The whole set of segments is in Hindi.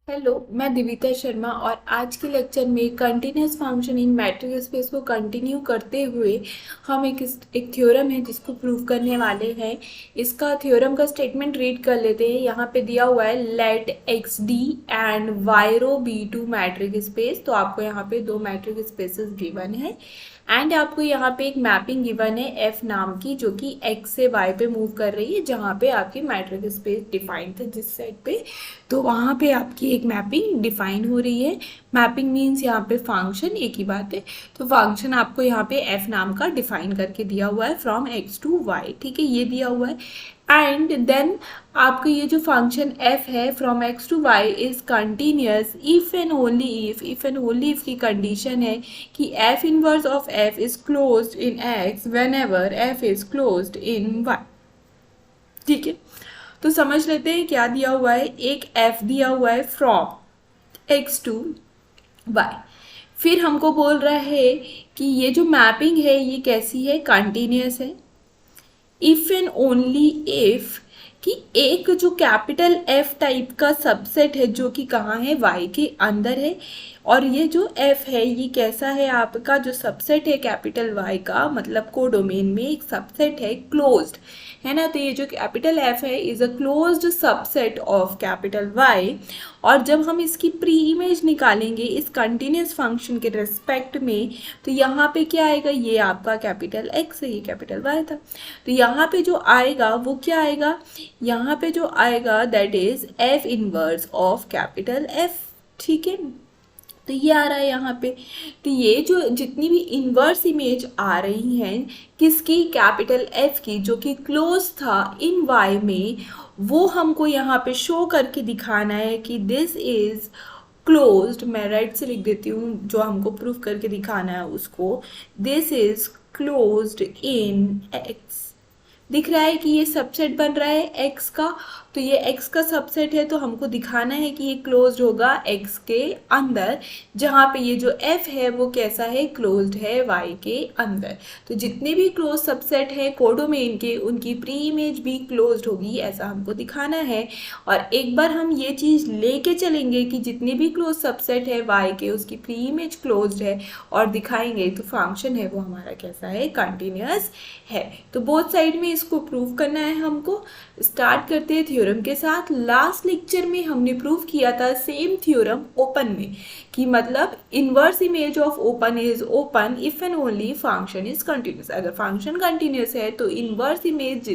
हेलो, मैं दिविता शर्मा और आज के लेक्चर में continuous function in matric space को कंटिन्यू करते हुए हम एक थ्योरम है जिसको प्रूव करने वाले हैं। इसका थ्योरम का स्टेटमेंट रीड कर लेते हैं। यहाँ पे दिया हुआ है let X D and Y rho be two metric space. तो आपको यहाँ पे दो मैट्रिक स्पेसेस गिवन है एंड आपको यहाँ पे एक मैपिंग गिवन है एफ नाम की, जो कि एक्स से वाई पे मूव कर रही है, जहाँ पे आपकी मैट्रिक स्पेस डिफाइंड था जिस सेट पे। तो वहाँ पे आपकी एक मैपिंग डिफाइन हो रही है। मैपिंग मीन्स यहाँ पे फंक्शन, एक ही बात है। तो फंक्शन आपको यहाँ पे एफ नाम का डिफाइन करके दिया हुआ है फ्रॉम एक्स टू वाई, ठीक है, ये दिया हुआ है। एंड देन आपका ये जो फंक्शन f है from x to y is continuous if and only if की कंडीशन है कि f inverse of f is closed in x whenever f is closed in y, ठीक है। तो समझ लेते हैं क्या दिया हुआ है। एक f दिया हुआ है फ्रॉम x टू y, फिर हमको बोल रहा है कि ये जो मैपिंग है ये कैसी है, कंटिन्यूस है। इफ एंड ओनली इफ कि एक जो कैपिटल एफ टाइप का सबसेट है जो कि कहाँ है, वाई के अंदर है। और ये जो एफ है ये कैसा है, आपका जो सबसेट है कैपिटल वाई का, मतलब कोडोमेन में एक सबसेट है, क्लोज्ड है ना। तो ये जो कैपिटल एफ है is a closed subset of capital Y. और जब हम इसकी प्री इमेज निकालेंगे इस कंटिन्यूस फंक्शन के रेस्पेक्ट में, तो यहाँ पे क्या आएगा, ये आपका कैपिटल एक्स है, ये कैपिटल वाई था। तो यहाँ पे जो आएगा वो क्या आएगा, यहाँ पे जो आएगा that is F inverse of capital F, ठीक है। तो ये आ रहा है यहाँ पे। तो ये जो जितनी भी इनवर्स इमेज आ रही हैं किसकी, कैपिटल एफ की, जो कि क्लोज था इन वाई में, वो हमको यहाँ पे शो करके दिखाना है कि दिस इज क्लोज्ड। मैं राइट से लिख देती हूँ, जो हमको प्रूफ करके दिखाना है उसको, this is closed in x. दिख रहा है कि ये सबसेट बन रहा है एक्स का, तो ये एक्स का सबसेट है, तो हमको दिखाना है कि ये क्लोज्ड होगा एक्स के अंदर, जहाँ पे ये जो एफ है वो कैसा है, क्लोज्ड है वाई के अंदर। तो जितने भी क्लोज सबसेट हैं कोडोमेन के, उनकी प्री इमेज भी क्लोज्ड होगी, ऐसा हमको दिखाना है। और एक बार हम ये चीज़ लेके चलेंगे कि जितने भी क्लोज सबसेट है वाई के, उसकी प्री इमेज क्लोज्ड है और दिखाएंगे, तो फंक्शन है वो हमारा कैसा है, कंटिन्यूस है। तो बोथ साइड में इसको प्रूव करना है हमको। स्टार्ट करते हैं थ्योरम के साथ। लास्ट लेक्चर में हमने प्रूव किया था सेम थ्योरम ओपन में, कि मतलब inverse image of open is open if and only function is continuous. अगर फंक्शन कंटिन्यूस है तो इनवर्स इमेज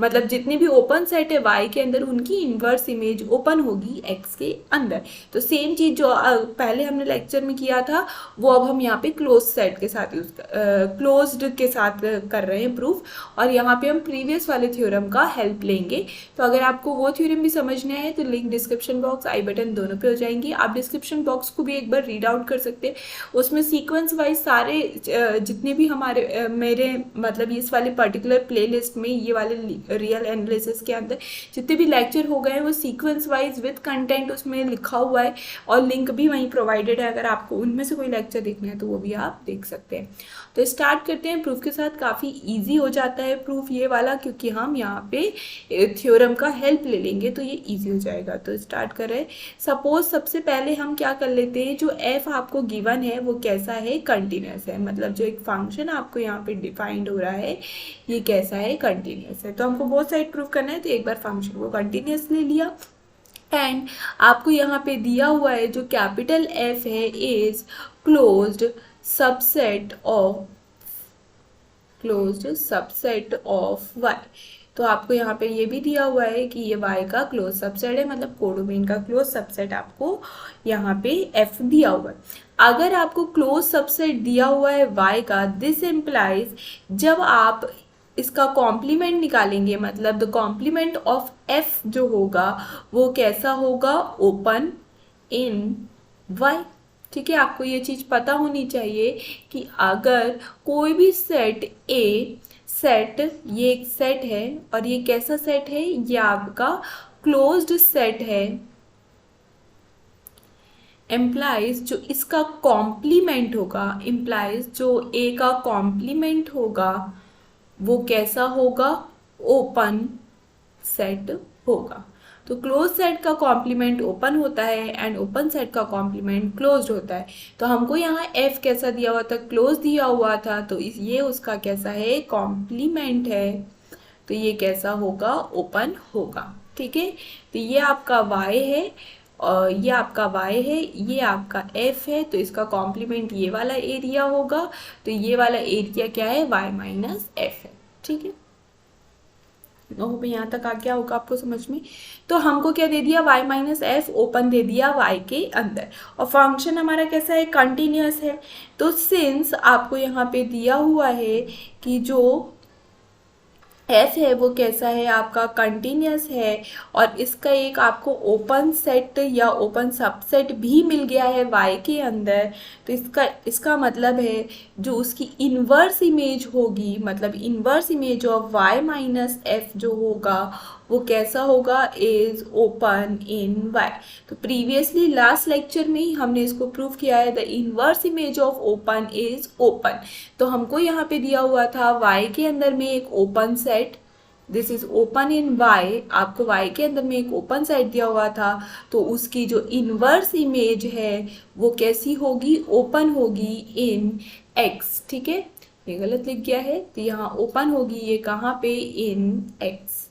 मतलब जितने भी ओपन सेट है वाई के अंदर, उनकी इनवर्स इमेज ओपन होगी एक्स के अंदर। तो सेम चीज जो पहले हमने लेक्चर में किया था वो अब हम यहाँ पे क्लोज सेट के साथ यूज क्लोज्ड के साथ कर रहे हैं प्रूफ। और यहाँ पे हम प्रीवियस वाले थ्योरम का हेल्प लेंगे। तो अगर आपको वो थ्योरम भी समझना है तो लिंक डिस्क्रिप्शन बॉक्स, आई बटन दोनों पे हो जाएंगी। आप डिस्क्रिप्शन बॉक्स को भी एक बार रीड आउट कर सकते हैं। उसमें सीक्वेंस वाइज सारे जितने भी हमारे मेरे मतलब इस वाले पर्टिकुलर प्लेलिस्ट में, ये वाले रियल एनालिसिस के अंदर जितने भी लेक्चर हो गए हैं वो सीक्वेंस वाइज विद कंटेंट उसमें लिखा हुआ है, और लिंक भी वहीं प्रोवाइडेड है। अगर आपको उनमें से कोई लेक्चर देखना है तो वो भी आप देख सकते हैं। तो स्टार्ट करते हैं प्रूफ के साथ। काफ़ी इजी हो जाता है प्रूफ ये वाला, क्योंकि हम यहाँ पे थ्योरम का हेल्प ले लेंगे तो ये इजी हो जाएगा। तो स्टार्ट करें। सपोज सबसे पहले हम क्या कर लेते हैं, जो एफ आपको गिवन है वो कैसा है, कंटिन्यूस है। मतलब जो एक फंक्शन आपको यहाँ पे डिफाइंड हो रहा है ये कैसा है, कंटिन्यूस है। तो हमको बहुत साइड प्रूफ करना है, तो एक बार फंक्शन को कंटिन्यूस ले लिया। एंड आपको यहाँ पे दिया हुआ है जो कैपिटल एफ है is closed subset of Y. तो आपको यहाँ पे ये भी दिया हुआ है कि ये वाई का क्लोज सबसेट है, मतलब कोडोमेन का क्लोज सबसेट आपको यहाँ पे एफ दिया हुआ है। अगर आपको क्लोज सबसेट दिया हुआ है वाई का, दिस इम्प्लाइज जब आप इसका कॉम्प्लीमेंट निकालेंगे, मतलब द कॉम्प्लीमेंट ऑफ एफ जो होगा वो कैसा होगा, ओपन इन वाई। ठीक है, आपको ये चीज़ पता होनी चाहिए कि अगर कोई भी सेट ए सेट, ये एक सेट है और ये कैसा सेट है, ये आपका क्लोज्ड सेट है, एम्प्लाइज जो इसका कॉम्प्लीमेंट होगा, इम्प्लाइज जो ए का कॉम्प्लीमेंट होगा वो कैसा होगा, ओपन सेट होगा। तो क्लोज सेट का कॉम्प्लीमेंट ओपन होता है एंड ओपन सेट का कॉम्प्लीमेंट क्लोज्ड होता है। तो हमको यहाँ f कैसा दिया हुआ था, क्लोज दिया हुआ था, तो ये उसका कैसा है, कॉम्प्लीमेंट है, तो ये कैसा होगा, ओपन होगा। ठीक है, तो ये आपका y है और ये आपका y है, ये आपका f है, तो इसका कॉम्प्लीमेंट ये वाला एरिया होगा, तो ये वाला एरिया क्या है, y माइनस f है। ठीक है, होप यहाँ तक आ गया होगा आपको समझ में। तो हमको क्या दे दिया, y माइनस एफ ओपन दे दिया y के अंदर, और फंक्शन हमारा कैसा है, कंटिन्यूअस है। तो सिंस आपको यहाँ पे दिया हुआ है कि जो f है वो कैसा है, आपका कंटिन्यूअस है, और इसका एक आपको ओपन सेट या ओपन सबसेट भी मिल गया है y के अंदर, तो इसका मतलब है जो उसकी इन्वर्स इमेज होगी, मतलब inverse image of y minus F जो होगा वो कैसा होगा, इज ओपन इन y। तो प्रीवियसली लास्ट लेक्चर में ही हमने इसको प्रूव किया है, the inverse image of open is open. तो हमको यहाँ पे दिया हुआ था y के अंदर में एक open set, this is open in y, आपको y के अंदर में एक ओपन सेट दिया हुआ था, तो उसकी जो इन्वर्स इमेज है वो कैसी होगी, ओपन होगी इन x। ठीक है, ये गलत लिख गया है, तो यहाँ ओपन होगी ये कहाँ पे, इन x,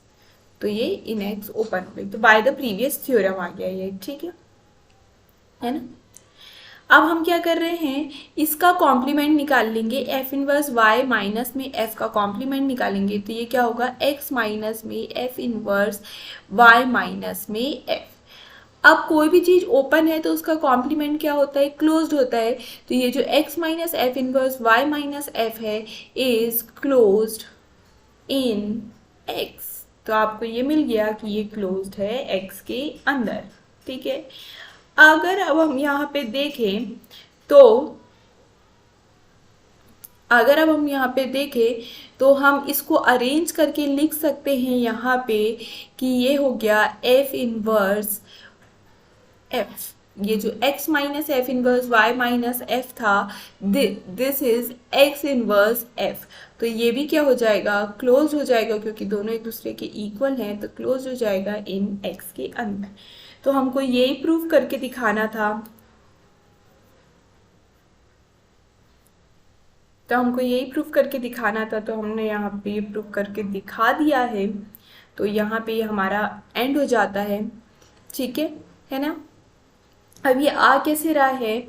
तो ये इन x ओपन हो गई। तो बाय द प्रीवियस थ्योरम आ गया ये। ठीक है ना। अब हम क्या कर रहे हैं, इसका कॉम्प्लीमेंट निकाल लेंगे, एफ इनवर्स y माइनस में f का कॉम्प्लीमेंट निकालेंगे, तो ये क्या होगा, x माइनस में f इनवर्स y माइनस में f। अब कोई भी चीज ओपन है तो उसका कॉम्प्लीमेंट क्या होता है, क्लोज्ड होता है। तो ये जो x minus F inverse y minus f है इज क्लोज्ड इन x। तो आपको ये मिल गया कि ये क्लोज्ड है x के अंदर। ठीक है, अगर अब हम यहाँ पे देखें तो हम इसको अरेंज करके लिख सकते हैं यहाँ पे कि ये हो गया f इनवर्स f, ये जो x minus F inverse y minus f था, this is x inverse f। तो ये भी क्या हो जाएगा, क्लोज हो जाएगा, क्योंकि दोनों एक दूसरे के इक्वल हैं, तो क्लोज हो जाएगा इन x के अंदर। तो हमको यही प्रूफ करके दिखाना था, तो हमने यहाँ पे ये प्रूफ करके दिखा दिया है। तो यहाँ पे हमारा एंड हो जाता है। ठीक है ना। अब ये आ कैसे रहा है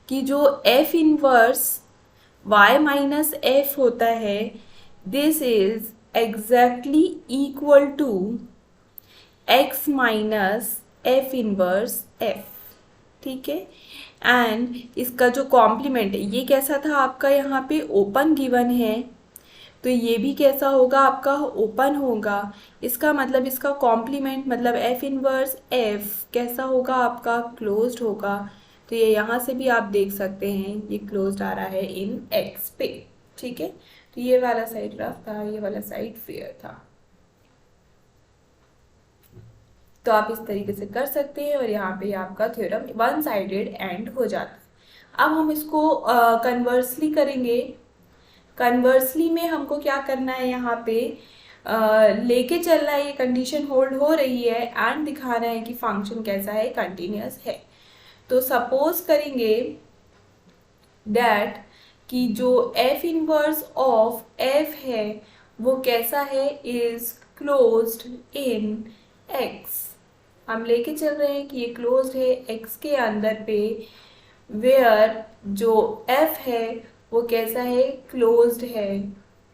कि जो f inverse y minus F होता है, this is exactly equal to x minus F inverse f। ठीक है, एंड इसका जो कॉम्प्लीमेंट है ये कैसा था आपका, यहाँ पे ओपन गिवन है, तो ये भी कैसा होगा आपका, ओपन होगा। इसका मतलब इसका कॉम्प्लीमेंट मतलब f इनवर्स f कैसा होगा आपका, क्लोज्ड होगा। तो ये यहाँ से भी आप देख सकते हैं ये क्लोज्ड आ रहा है इन x पे। ठीक है, तो ये वाला साइड रफ था, ये वाला साइड फेयर था। तो आप इस तरीके से कर सकते हैं, और यहाँ पे आपका थ्योरम वन साइडेड एंड हो जाता है। अब हम इसको कन्वर्सली करेंगे। कन्वर्सली में हमको क्या करना है, यहाँ पे लेके चलना है, ये कंडीशन होल्ड हो रही है, एंड दिखाना है कि फंक्शन कैसा है, कंटिन्यूअस है। तो सपोज करेंगे दैट कि जो f इनवर्स ऑफ f है वो कैसा है, इज क्लोज्ड इन x। हम लेके चल रहे हैं कि ये क्लोज्ड है x के अंदर पे, वेयर जो f है वो कैसा है, क्लोज्ड है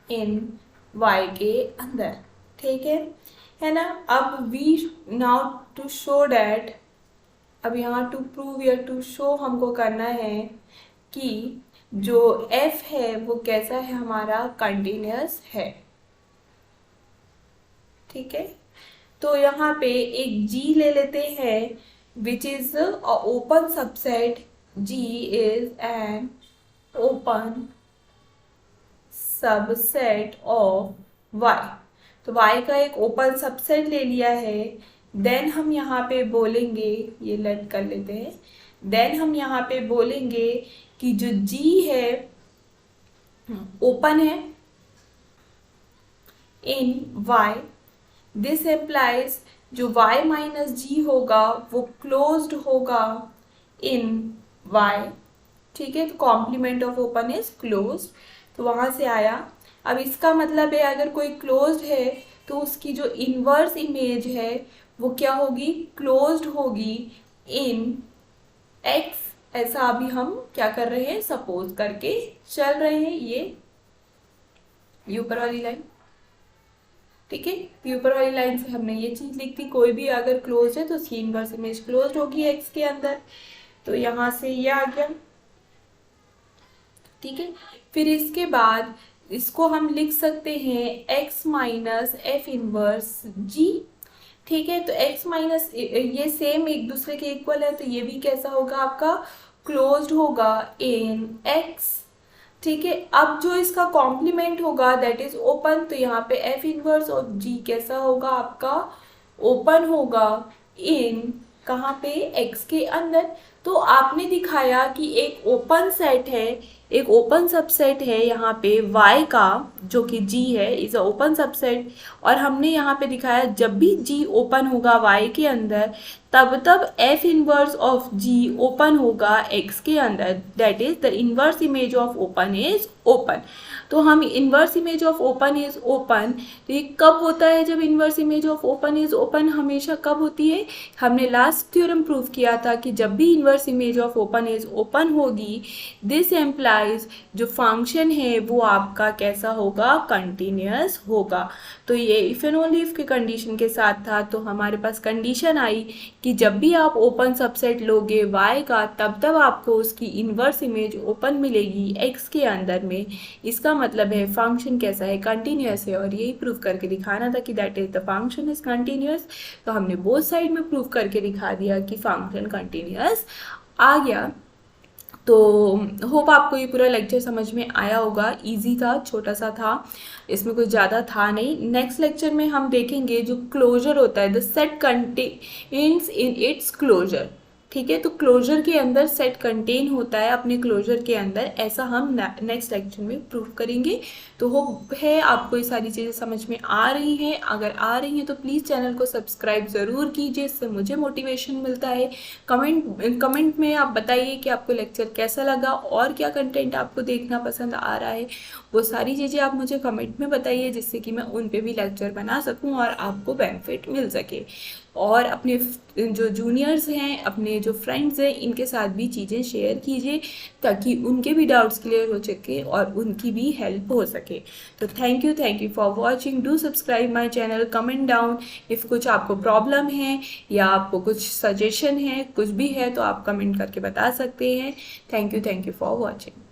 इन y के अंदर। ठीक है ना। अब we now to show that, अब यहाँ टू प्रूव या टू शो हमको करना है कि जो f है वो कैसा है, हमारा कंटिन्यूअस है। ठीक है, तो यहाँ पे एक g ले लेते हैं, which is open subset, g is an open subset of y। तो y का एक ओपन सबसेट ले लिया है। देन हम यहाँ पे बोलेंगे, ये लेट कर लेते हैं, देन हम यहाँ पे बोलेंगे कि जो g है ओपन है इन y, दिस एप्लाइज जो y माइनस जी होगा वो क्लोज्ड होगा इन y, ठीक है। तो complement of open is close, तो वहाँ से आया। अब इसका मतलब है अगर कोई क्लोज्ड है तो उसकी जो इन्वर्स इमेज है वो क्या होगी, क्लोज्ड होगी इन x। ऐसा अभी हम क्या कर रहे हैं, सपोज करके चल रहे हैं। ये ऊपर वाली लाइन, ठीक है। तो ऊपर वाली लाइन से हमने ये चीज लिख दी, कोई भी अगर क्लोज है तो उसकी इनवर्स इमेज क्लोज्ड होगी x के अंदर। तो यहाँ से ये आ गया, ठीक है। फिर इसके बाद इसको हम लिख सकते हैं x माइनस एफ इनवर्स जी, ठीक है। तो x माइनस ये सेम एक दूसरे के इक्वल है, तो ये भी कैसा होगा आपका, क्लोज्ड होगा इन x, ठीक है। अब जो इसका कॉम्प्लीमेंट होगा दैट इज ओपन, तो यहाँ पे एफ इनवर्स और जी कैसा होगा आपका, ओपन होगा इन कहाँ पे, x के अंदर। तो आपने दिखाया कि एक ओपन सेट है, एक ओपन सबसेट है यहाँ पे y का जो कि g है, इज अ ओपन सबसेट। और हमने यहाँ पे दिखाया जब भी g ओपन होगा y के अंदर तब तब f inverse of g open होगा x के अंदर, that is the inverse image of open is open. तो हम inverse image of open is open, तो ये कब होता है, जब inverse image of open is open हमेशा कब होती है, हमने लास्ट थ्योरम प्रूव किया था कि जब भी inverse image of open is open होगी, दिस एम्प्लाइज जो फंक्शन है वो आपका कैसा होगा, कंटिन्यूअस होगा। तो ये इफ एंड ओनली इफ के कंडीशन के साथ था। तो हमारे पास कंडीशन आई कि जब भी आप ओपन सबसेट लोगे y का तब तब आपको उसकी इनवर्स इमेज ओपन मिलेगी x के अंदर में। इसका मतलब है फंक्शन कैसा है, कंटिन्यूअस है। और यही प्रूव करके दिखाना था कि that is the function is continuous. तो हमने बोथ साइड में प्रूव करके दिखा दिया कि फंक्शन कंटिन्यूअस आ गया। तो होप आपको ये पूरा लेक्चर समझ में आया होगा। इजी था, छोटा सा था, इसमें कुछ ज़्यादा था नहीं। नेक्स्ट लेक्चर में हम देखेंगे जो क्लोजर होता है, the set contains in its closure, ठीक है। तो क्लोजर के अंदर सेट कंटेन होता है अपने क्लोजर के अंदर, ऐसा हम नेक्स्ट लेक्चर में प्रूव करेंगे। तो होप है आपको ये सारी चीज़ें समझ में आ रही हैं। अगर आ रही हैं तो प्लीज़ चैनल को सब्सक्राइब ज़रूर कीजिए, इससे मुझे मोटिवेशन मिलता है। कमेंट में आप बताइए कि आपको लेक्चर कैसा लगा और क्या कंटेंट आपको देखना पसंद आ रहा है। वो सारी चीज़ें आप मुझे कमेंट में बताइए जिससे कि मैं उन पे भी लेक्चर बना सकूं और आपको बेनिफिट मिल सके। और अपने जो जूनियर्स हैं, अपने जो फ्रेंड्स हैं, इनके साथ भी चीज़ें शेयर कीजिए ताकि उनके भी डाउट्स क्लियर हो सके और उनकी भी हेल्प हो सके। तो thank you for watching. Do subscribe my channel, comment down if कुछ आपको प्रॉब्लम है या आपको कुछ सजेशन है, कुछ भी है तो आप कमेंट करके बता सकते हैं। Thank you for watching.